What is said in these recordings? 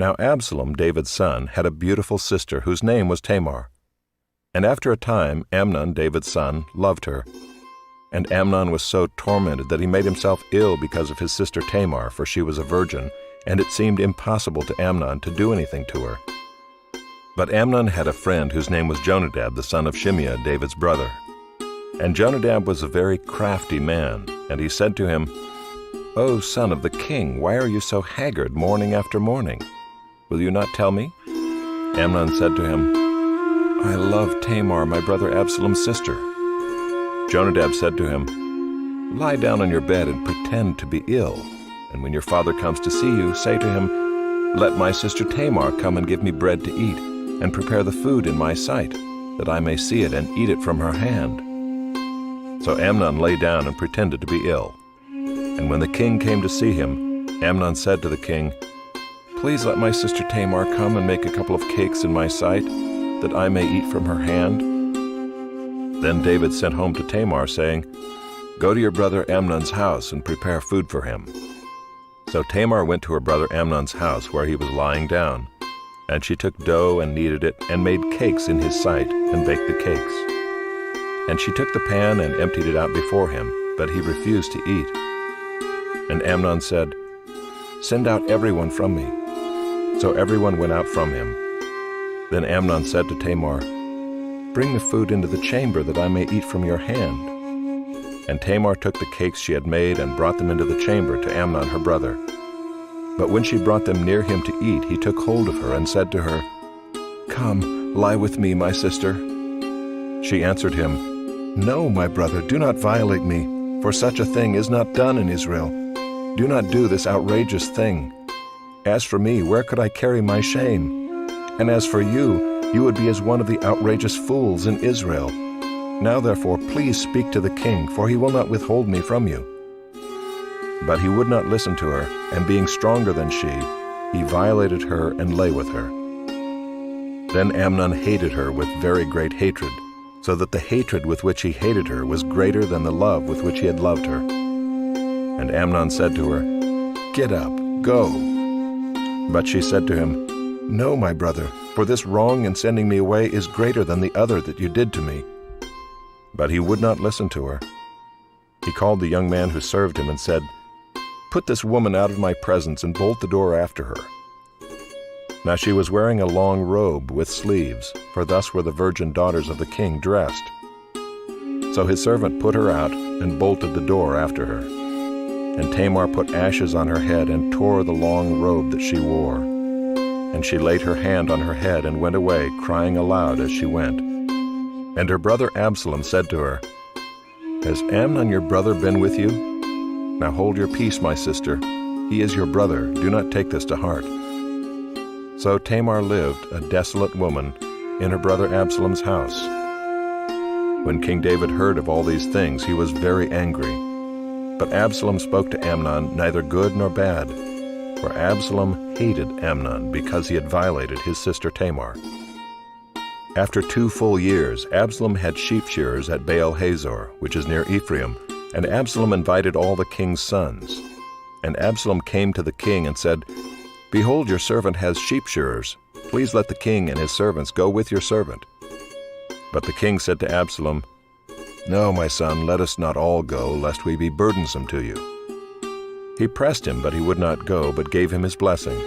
Now Absalom, David's son, had a beautiful sister whose name was Tamar. And after a time Amnon, David's son, loved her. And Amnon was so tormented that he made himself ill because of his sister Tamar, for she was a virgin, and it seemed impossible to Amnon to do anything to her. But Amnon had a friend whose name was Jonadab, the son of Shimeah, David's brother. And Jonadab was a very crafty man, and he said to him, "O son of the king, why are you so haggard morning after morning? Will you not tell me?" Amnon said to him, "I love Tamar, my brother Absalom's sister." Jonadab said to him, "Lie down on your bed and pretend to be ill, and when your father comes to see you, say to him, 'Let my sister Tamar come and give me bread to eat, and prepare the food in my sight, that I may see it and eat it from her hand.'" So Amnon lay down and pretended to be ill. And when the king came to see him, Amnon said to the king, "Please let my sister Tamar come and make a couple of cakes in my sight, that I may eat from her hand." Then David sent home to Tamar, saying, "Go to your brother Amnon's house and prepare food for him." So Tamar went to her brother Amnon's house where he was lying down, and she took dough and kneaded it and made cakes in his sight and baked the cakes. And she took the pan and emptied it out before him, but he refused to eat. And Amnon said, "Send out everyone from me." So everyone went out from him. Then Amnon said to Tamar, "Bring the food into the chamber that I may eat from your hand." And Tamar took the cakes she had made and brought them into the chamber to Amnon her brother. But when she brought them near him to eat, he took hold of her and said to her, "Come, lie with me, my sister." She answered him, "No, my brother, do not violate me, for such a thing is not done in Israel. Do not do this outrageous thing. As for me, where could I carry my shame? And as for you, you would be as one of the outrageous fools in Israel. Now therefore, please speak to the king, for he will not withhold me from you." But he would not listen to her, and being stronger than she, he violated her and lay with her. Then Amnon hated her with very great hatred, so that the hatred with which he hated her was greater than the love with which he had loved her. And Amnon said to her, "Get up, go." But she said to him, "No, my brother, for this wrong in sending me away is greater than the other that you did to me." But he would not listen to her. He called the young man who served him and said, "Put this woman out of my presence and bolt the door after her." Now she was wearing a long robe with sleeves, for thus were the virgin daughters of the king dressed. So his servant put her out and bolted the door after her. And Tamar put ashes on her head and tore the long robe that she wore. And she laid her hand on her head and went away, crying aloud as she went. And her brother Absalom said to her, "Has Amnon your brother been with you? Now hold your peace, my sister. He is your brother. Do not take this to heart." So Tamar lived, a desolate woman, in her brother Absalom's house. When King David heard of all these things, he was very angry. But Absalom spoke to Amnon neither good nor bad, for Absalom hated Amnon because he had violated his sister Tamar. After 2 full years, Absalom had sheep shearers at Baal-Hazor, which is near Ephraim, and Absalom invited all the king's sons. And Absalom came to the king and said, "Behold, your servant has sheep shearers. Please let the king and his servants go with your servant." But the king said to Absalom, "No, my son, let us not all go, lest we be burdensome to you." He pressed him, but he would not go, but gave him his blessing.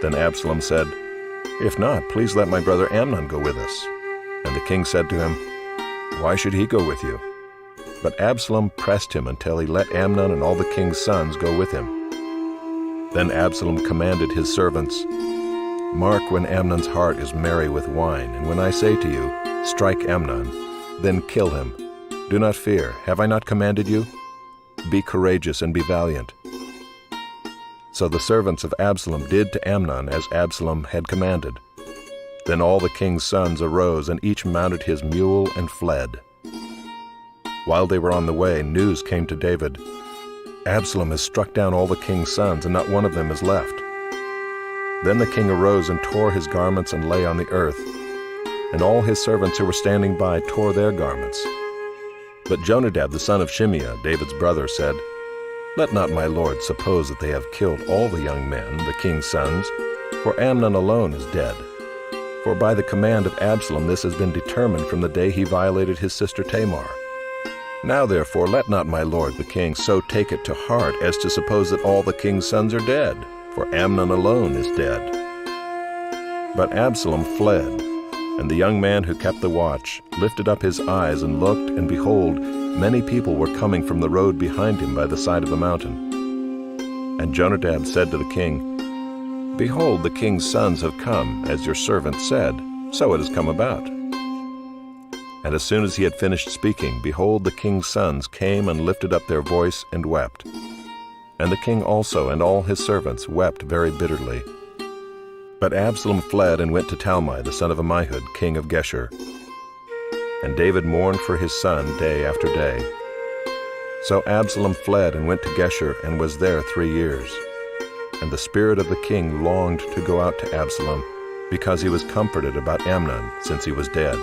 Then Absalom said, "If not, please let my brother Amnon go with us." And the king said to him, "Why should he go with you?" But Absalom pressed him until he let Amnon and all the king's sons go with him. Then Absalom commanded his servants, "Mark when Amnon's heart is merry with wine, and when I say to you, 'Strike Amnon,' then kill him. Do not fear. Have I not commanded you? Be courageous and be valiant." So the servants of Absalom did to Amnon as Absalom had commanded. Then all the king's sons arose, and each mounted his mule and fled. While they were on the way, news came to David, "Absalom has struck down all the king's sons, and not one of them is left." Then the king arose and tore his garments and lay on the earth, and all his servants who were standing by tore their garments. But Jonadab the son of Shimeah, David's brother, said, "Let not my lord suppose that they have killed all the young men, the king's sons, for Amnon alone is dead. For by the command of Absalom this has been determined from the day he violated his sister Tamar. Now therefore let not my lord the king so take it to heart as to suppose that all the king's sons are dead, for Amnon alone is dead." But Absalom fled, and the young man who kept the watch lifted up his eyes and looked, and behold, many people were coming from the road behind him by the side of the mountain. And Jonadab said to the king, "Behold, the king's sons have come, as your servant said, so it has come about." And as soon as he had finished speaking, behold, the king's sons came and lifted up their voice and wept. And the king also and all his servants wept very bitterly. But Absalom fled and went to Talmai, the son of Ammihud, king of Geshur. And David mourned for his son day after day. So Absalom fled and went to Geshur and was there 3 years. And the spirit of the king longed to go out to Absalom, because he was comforted about Amnon, since he was dead.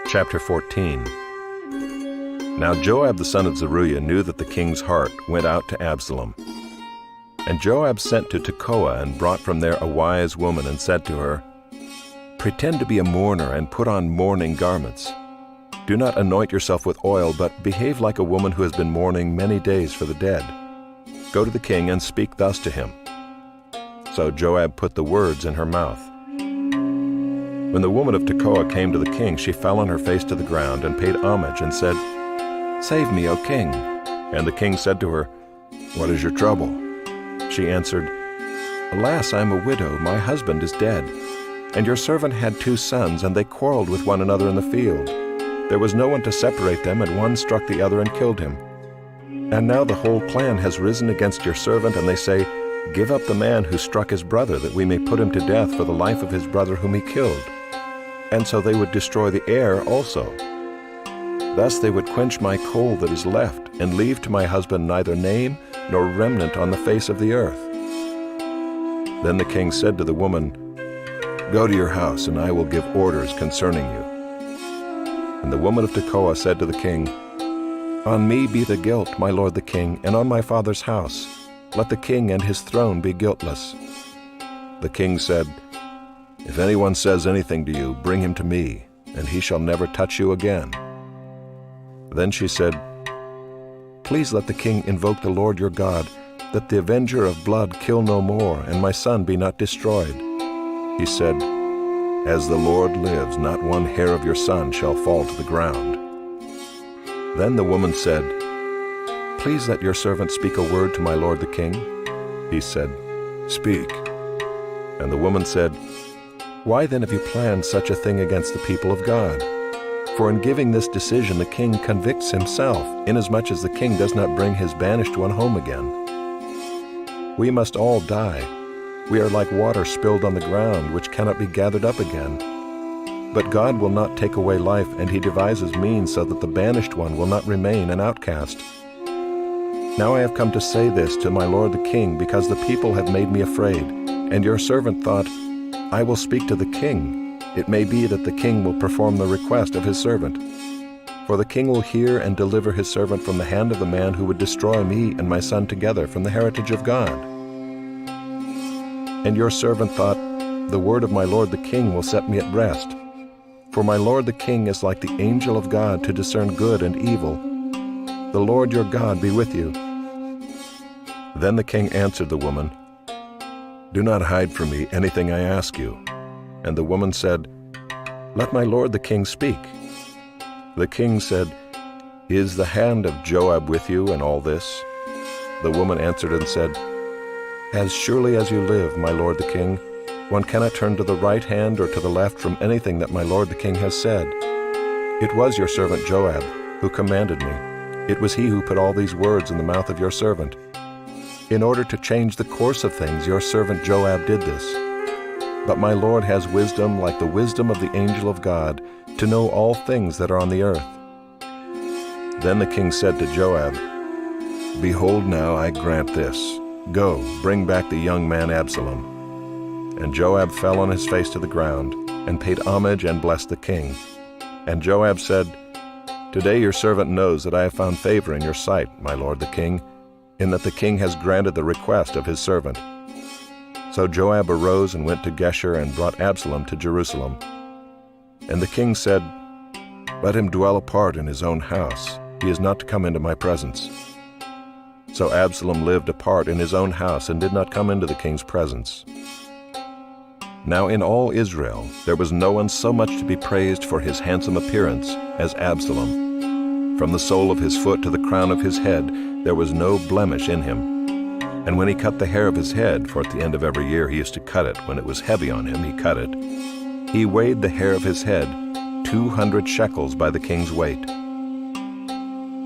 Chapter 14. Now Joab the son of Zeruiah knew that the king's heart went out to Absalom. And Joab sent to Tekoa and brought from there a wise woman and said to her, "Pretend to be a mourner and put on mourning garments. Do not anoint yourself with oil, but behave like a woman who has been mourning many days for the dead. Go to the king and speak thus to him." So Joab put the words in her mouth. When the woman of Tekoa came to the king, she fell on her face to the ground and paid homage and said, "Save me, O king." And the king said to her, "What is your trouble?" She answered, "Alas, I am a widow, my husband is dead. And your servant had 2 sons, and they quarreled with one another in the field. There was no one to separate them, and one struck the other and killed him. And now the whole clan has risen against your servant, and they say, 'Give up the man who struck his brother, that we may put him to death for the life of his brother whom he killed.' And so they would destroy the heir also. Thus they would quench my coal that is left, and leave to my husband neither name nor remnant on the face of the earth." Then the king said to the woman, "Go to your house, and I will give orders concerning you." And the woman of Tekoa said to the king, "On me be the guilt, my lord the king, and on my father's house. Let the king and his throne be guiltless." The king said, "If anyone says anything to you, bring him to me, and he shall never touch you again." Then she said, "Please let the king invoke the Lord your God, that the avenger of blood kill no more, and my son be not destroyed." He said, "As the Lord lives, not one hair of your son shall fall to the ground." Then the woman said, "Please let your servant speak a word to my lord the king." He said, "Speak." And the woman said, "Why then have you planned such a thing against the people of God? For in giving this decision the king convicts himself, inasmuch as the king does not bring his banished one home again. We must all die. We are like water spilled on the ground, which cannot be gathered up again. But God will not take away life, and he devises means so that the banished one will not remain an outcast. Now I have come to say this to my lord the king, because the people have made me afraid, and your servant thought, I will speak to the king. It may be that the king will perform the request of his servant. For the king will hear and deliver his servant from the hand of the man who would destroy me and my son together from the heritage of God. And your servant thought, the word of my lord the king will set me at rest. For my lord the king is like the angel of God to discern good and evil. The Lord your God be with you." Then the king answered the woman, "Do not hide from me anything I ask you." And the woman said, "Let my lord the king speak." The king said, "Is the hand of Joab with you in all this?" The woman answered and said, "As surely as you live, my lord the king, one cannot turn to the right hand or to the left from anything that my lord the king has said. It was your servant Joab who commanded me. It was he who put all these words in the mouth of your servant. In order to change the course of things, your servant Joab did this. But my Lord has wisdom like the wisdom of the angel of God, to know all things that are on the earth." Then the king said to Joab, "Behold, now I grant this. Go, bring back the young man Absalom." And Joab fell on his face to the ground, and paid homage and blessed the king. And Joab said, "Today your servant knows that I have found favor in your sight, my lord the king, in that the king has granted the request of his servant." So Joab arose and went to Geshur and brought Absalom to Jerusalem. And the king said, "Let him dwell apart in his own house. He is not to come into my presence." So Absalom lived apart in his own house and did not come into the king's presence. Now in all Israel there was no one so much to be praised for his handsome appearance as Absalom. From the sole of his foot to the crown of his head there was no blemish in him. And when he cut the hair of his head, for at the end of every year he used to cut it, when it was heavy on him he cut it, he weighed the hair of his head 200 shekels by the king's weight.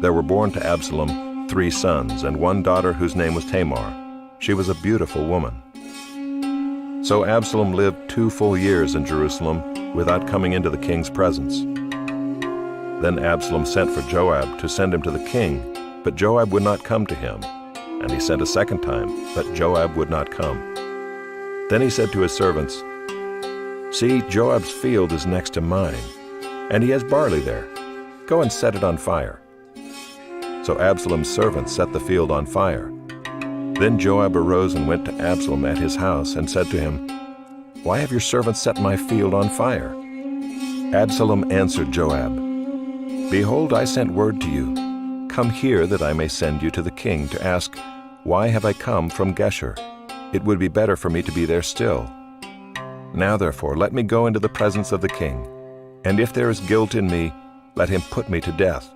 There were born to Absalom 3 sons and 1 daughter whose name was Tamar. She was a beautiful woman. So Absalom lived 2 full years in Jerusalem without coming into the king's presence. Then Absalom sent for Joab to send him to the king, but Joab would not come to him. And he sent a second time, but Joab would not come. Then he said to his servants, "See, Joab's field is next to mine, and he has barley there. Go and set it on fire." So Absalom's servants set the field on fire. Then Joab arose and went to Absalom at his house and said to him, "Why have your servants set my field on fire?" Absalom answered Joab, "Behold, I sent word to you. Come here that I may send you to the king to ask, Why have I come from Geshur? It would be better for me to be there still. Now therefore let me go into the presence of the king, and if there is guilt in me, let him put me to death."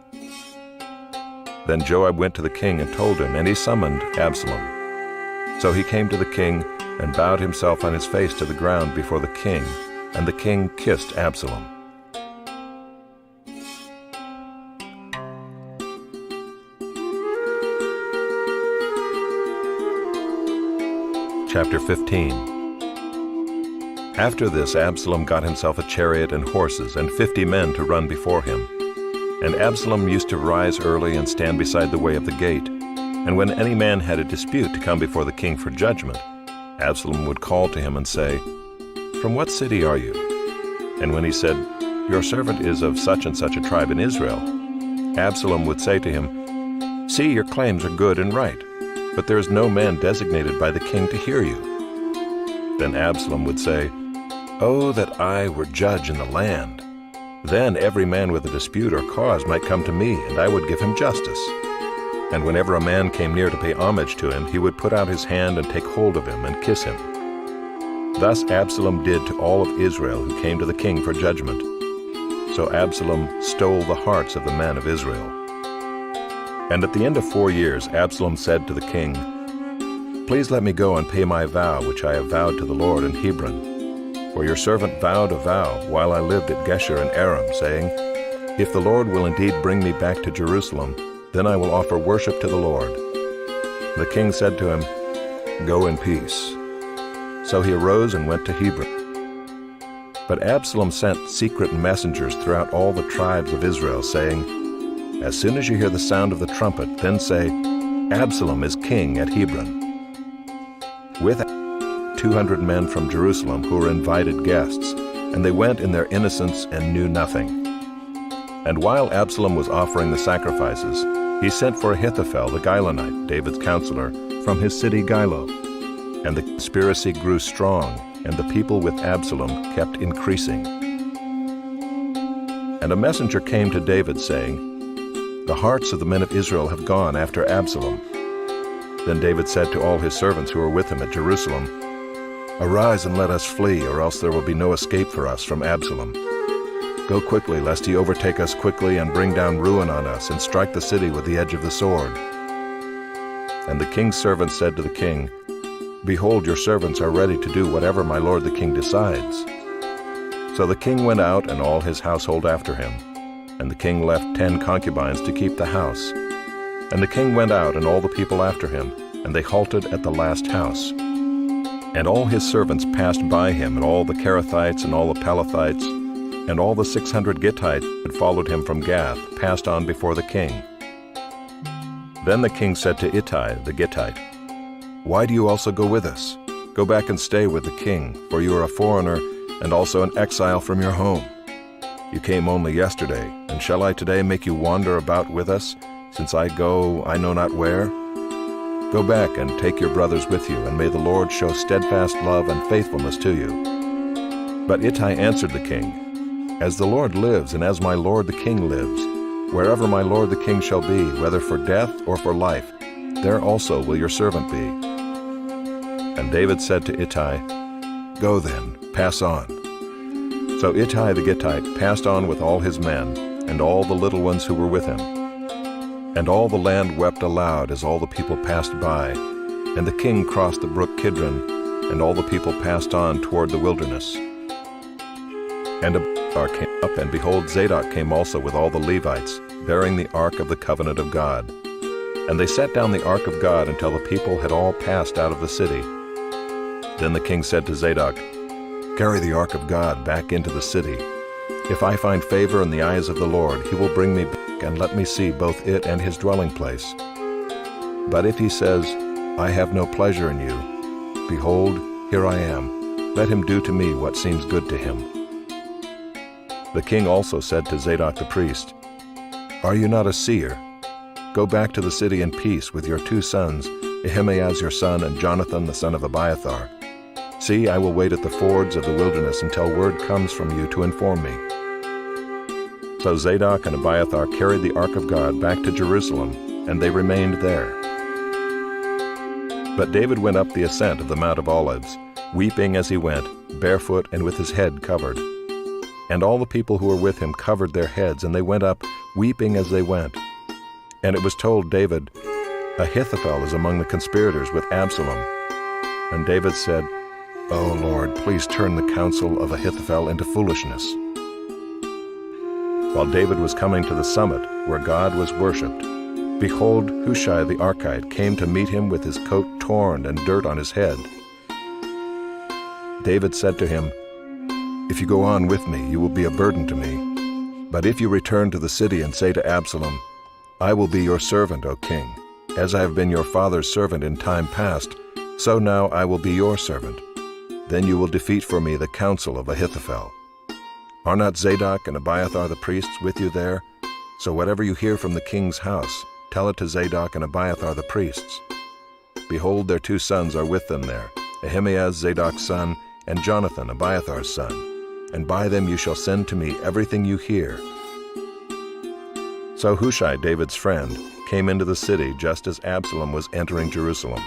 Then Joab went to the king and told him, and he summoned Absalom. So he came to the king and bowed himself on his face to the ground before the king, and the king kissed Absalom. Chapter 15. After this Absalom got himself a chariot and horses and 50 men to run before him. And Absalom used to rise early and stand beside the way of the gate. And when any man had a dispute to come before the king for judgment, Absalom would call to him and say, "From what city are you?" And when he said, "Your servant is of such and such a tribe in Israel," Absalom would say to him, "See, your claims are good and right, but there is no man designated by the king to hear you." Then Absalom would say, "Oh, that I were judge in the land! Then every man with a dispute or cause might come to me, and I would give him justice." And whenever a man came near to pay homage to him, he would put out his hand and take hold of him and kiss him. Thus Absalom did to all of Israel who came to the king for judgment. So Absalom stole the hearts of the men of Israel. And at the end of 4 years Absalom said to the king, "Please let me go and pay my vow which I have vowed to the Lord in Hebron. For your servant vowed a vow while I lived at Geshur in Aram, saying, If the Lord will indeed bring me back to Jerusalem, then I will offer worship to the Lord." The king said to him, "Go in peace." So he arose and went to Hebron. But Absalom sent secret messengers throughout all the tribes of Israel, saying, "As soon as you hear the sound of the trumpet, then say, Absalom is king at Hebron." With 200 men from Jerusalem who were invited guests, and they went in their innocence and knew nothing. And while Absalom was offering the sacrifices, he sent for Ahithophel the Gilonite, David's counselor, from his city Gilo. And the conspiracy grew strong, and the people with Absalom kept increasing. And a messenger came to David, saying, "The hearts of the men of Israel have gone after Absalom." Then David said to all his servants who were with him at Jerusalem, "Arise and let us flee, or else there will be no escape for us from Absalom. Go quickly, lest he overtake us quickly and bring down ruin on us and strike the city with the edge of the sword." And the king's servants said to the king, "Behold, your servants are ready to do whatever my lord the king decides." So the king went out and all his household after him. And the king left 10 concubines to keep the house. And the king went out and all the people after him, and they halted at the last house. And all his servants passed by him, and all the Kerethites and all the Pelethites, and all the 600 Gittites that followed him from Gath passed on before the king. Then the king said to Ittai the Gittite, "Why do you also go with us? Go back and stay with the king, for you are a foreigner, and also an exile from your home. You came only yesterday, and shall I today make you wander about with us, since I go I know not where? Go back and take your brothers with you, and may the Lord show steadfast love and faithfulness to you." But Ittai answered the king, "As the Lord lives, and as my lord the king lives, wherever my lord the king shall be, whether for death or for life, there also will your servant be." And David said to Ittai, "Go then, pass on." So Ittai the Gittite passed on with all his men, and all the little ones who were with him. And all the land wept aloud as all the people passed by, and the king crossed the brook Kidron, and all the people passed on toward the wilderness. And Abiathar came up, and behold, Zadok came also with all the Levites, bearing the ark of the covenant of God. And they set down the ark of God until the people had all passed out of the city. Then the king said to Zadok, "Carry the ark of God back into the city. If I find favor in the eyes of the Lord, he will bring me back and let me see both it and his dwelling place. But if he says, 'I have no pleasure in you,' behold, here I am. Let him do to me what seems good to him." The king also said to Zadok the priest, "Are you not a seer? Go back to the city in peace with your 2 sons, Ahimaaz your son and Jonathan the son of Abiathar. See, I will wait at the fords of the wilderness until word comes from you to inform me." So Zadok and Abiathar carried the ark of God back to Jerusalem, and they remained there. But David went up the ascent of the Mount of Olives, weeping as he went, barefoot and with his head covered. And all the people who were with him covered their heads, and they went up, weeping as they went. And it was told David, "Ahithophel is among the conspirators with Absalom." And David said, "O Lord, please turn the counsel of Ahithophel into foolishness." While David was coming to the summit where God was worshipped, behold, Hushai the Archite came to meet him with his coat torn and dirt on his head. David said to him, "If you go on with me, you will be a burden to me. But if you return to the city and say to Absalom, 'I will be your servant, O king, as I have been your father's servant in time past, so now I will be your servant,' then you will defeat for me the counsel of Ahithophel. Are not Zadok and Abiathar the priests with you there? So whatever you hear from the king's house, tell it to Zadok and Abiathar the priests. Behold, their 2 sons are with them there, Ahimaaz Zadok's son, and Jonathan Abiathar's son, and by them you shall send to me everything you hear." So Hushai, David's friend, came into the city just as Absalom was entering Jerusalem.